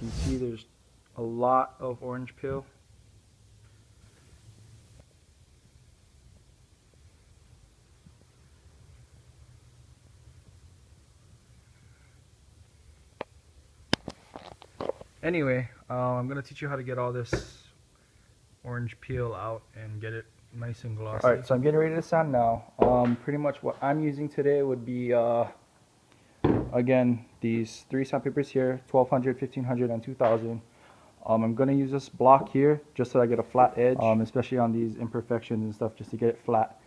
can see there's a lot of orange peel. Anyway, I'm gonna teach you how to get all this orange peel out and get it nice and glossy. Alright, so I'm getting ready to sand now. Pretty much what I'm using today would be again, these 3 sandpapers here, 1200, 1500, and 2000. I'm going to use this block here just so I get a flat edge, especially on these imperfections and stuff, just to get it flat.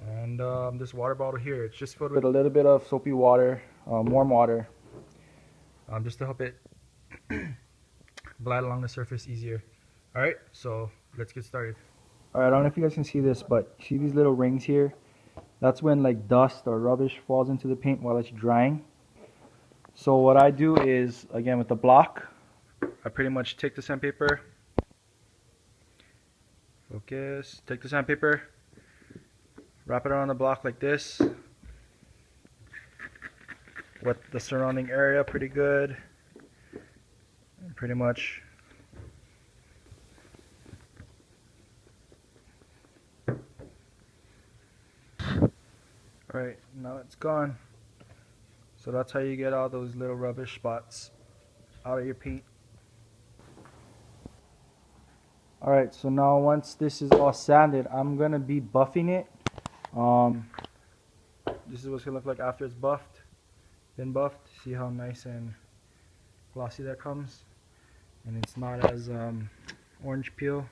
And this water bottle here, it's just filled with a little bit of soapy water, warm water, just to help it glide along the surface easier. Alright, so let's get started. Alright, I don't know if you guys can see this, but see these little rings here? That's when like dust or rubbish falls into the paint while it's drying. So what I do is, again with the block, I pretty much take the sandpaper, focus, take the sandpaper, wrap it around the block like this, wet the surrounding area pretty good, and pretty much alright, now it's gone. So that's how you get all those little rubbish spots out of your paint. Alright, so now once this is all sanded, I'm going to be buffing it. This is what it's going to look like after it's buffed. Been buffed. See how nice and glossy that comes? And it's not as orange peel.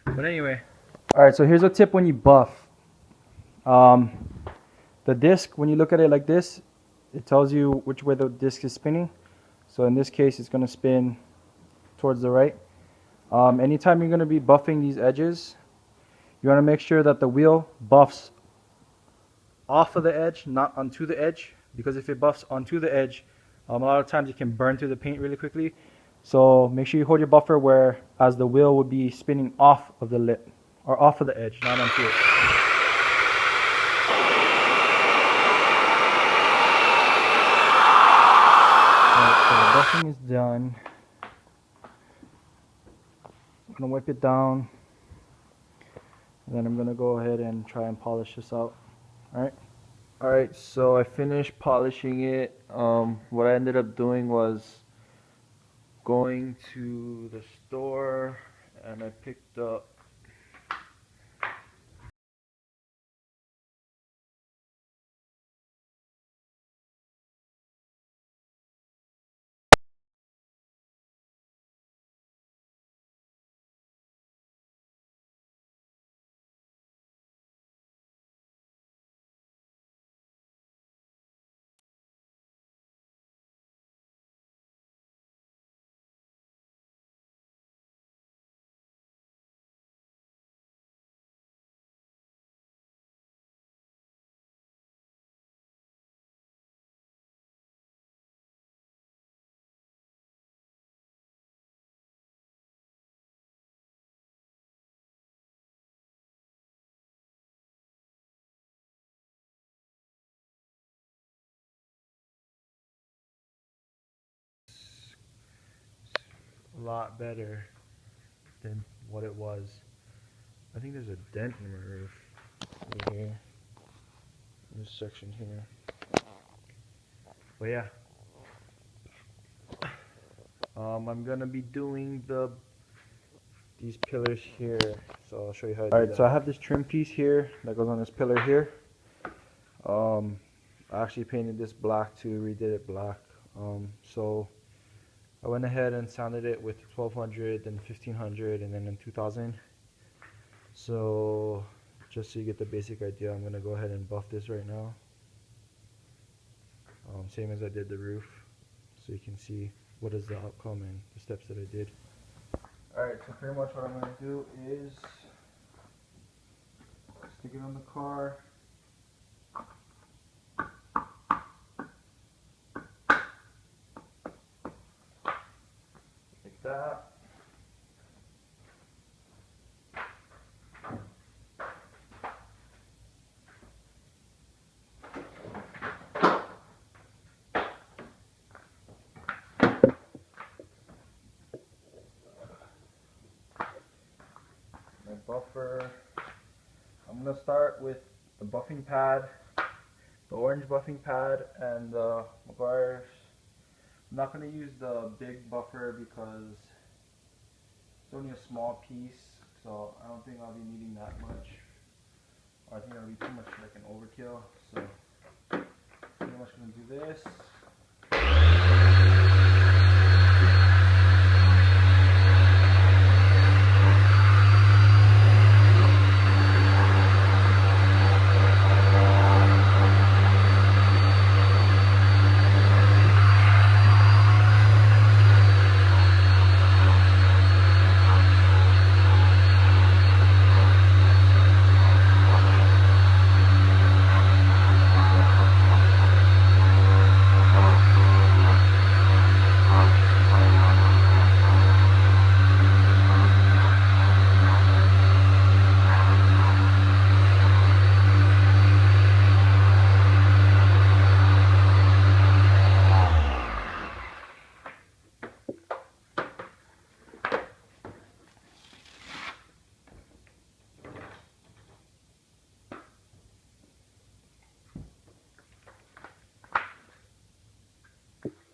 But anyway. Alright, so here's a tip when you buff. The disc, when you look at it like this, it tells you which way the disc is spinning. So in this case, it's going to spin towards the right. Anytime you're going to be buffing these edges, you want to make sure that the wheel buffs off of the edge, not onto the edge. Because if it buffs onto the edge, a lot of times it can burn through the paint really quickly. So make sure you hold your buffer where as the wheel would be spinning off of the lip, or off of the edge, not onto it. So the buffing is done. I'm going to wipe it down. And then I'm going to go ahead and try and polish this out. Alright, so I finished polishing it. What I ended up doing was going to the store and I picked up a lot better than what it was. I think there's a dent in my roof over here, in this section here. But yeah, I'm gonna be doing these pillars here, so I'll show you how to do that. Alright, so I have this trim piece here that goes on this pillar here. I actually painted this black too, redid it black. So I went ahead and sanded it with 1200, then 1500, and then in 2000. So just so you get the basic idea, I'm gonna go ahead and buff this right now. Same as I did the roof, so you can see what is the outcome and the steps that I did. Alright, so pretty much what I'm going to do is stick it on the car. Like that. buffer. I'm going to start with the buffing pad, the orange buffing pad, and the McGuire's. I'm not going to use the big buffer because it's only a small piece, so I don't think I'll be needing that much. Or I think it'll be too much like an overkill. So pretty much going to do this.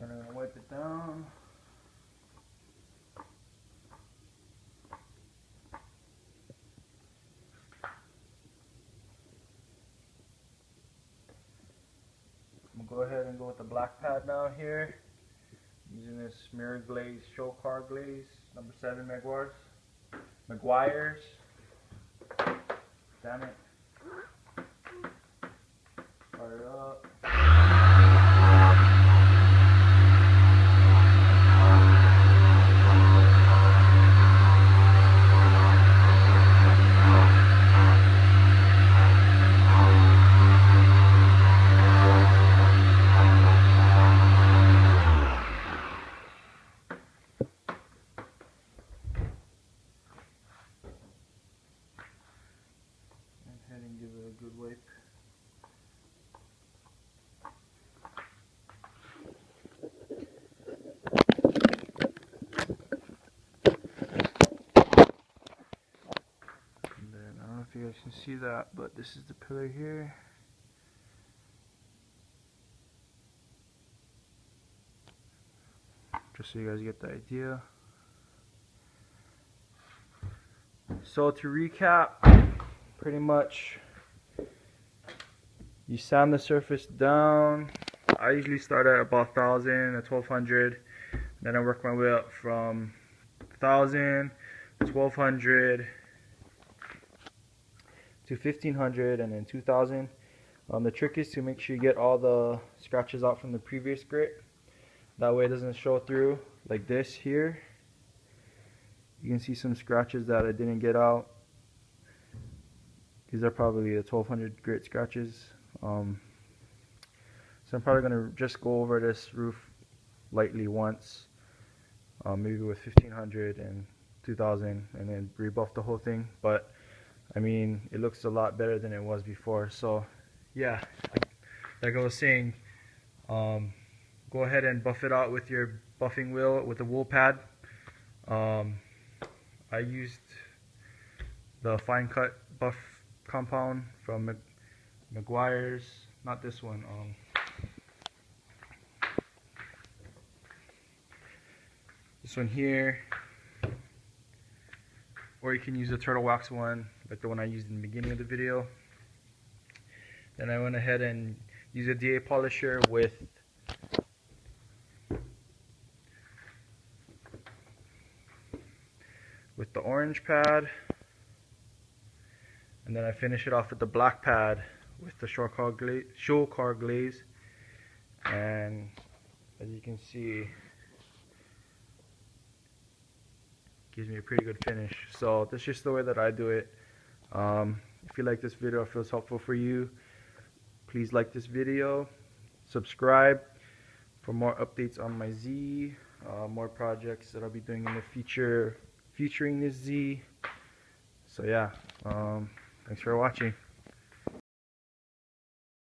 And I'm going to wipe it down. I'm going to go ahead and go with the black pad now here. Using this mirror glaze, show car glaze, number 7 McGuire's. Damn it. Fire it up. And give it a good wipe. And then I don't know if you guys can see that, but this is the pillar here. Just so you guys get the idea. So to recap, pretty much you sand the surface down. I usually start at about 1000 or 1200, then I work my way up from 1000 to 1200 to 1500 and then 2000. The trick is to make sure you get all the scratches out from the previous grit. That way it doesn't show through like this here. You can see some scratches that I didn't get out. These are probably the 1200 grit scratches. So I'm probably going to just go over this roof lightly once, maybe with 1500 and 2000, and then rebuff the whole thing. But I mean, it looks a lot better than it was before. So yeah, like I was saying, go ahead and buff it out with your buffing wheel with the wool pad. I used the fine cut buff compound from McGuire's, not this one. This one here, or you can use the turtle wax one, like the one I used in the beginning of the video. Then I went ahead and used a DA polisher with the orange pad, and then I finish it off with the black pad with the show car glaze. And as you can see, gives me a pretty good finish. So that's just the way that I do it. If you like this video, it feels helpful for you, please like this video, subscribe for more updates on my Z, more projects that I'll be doing in the future featuring this Z. So yeah, thanks for watching.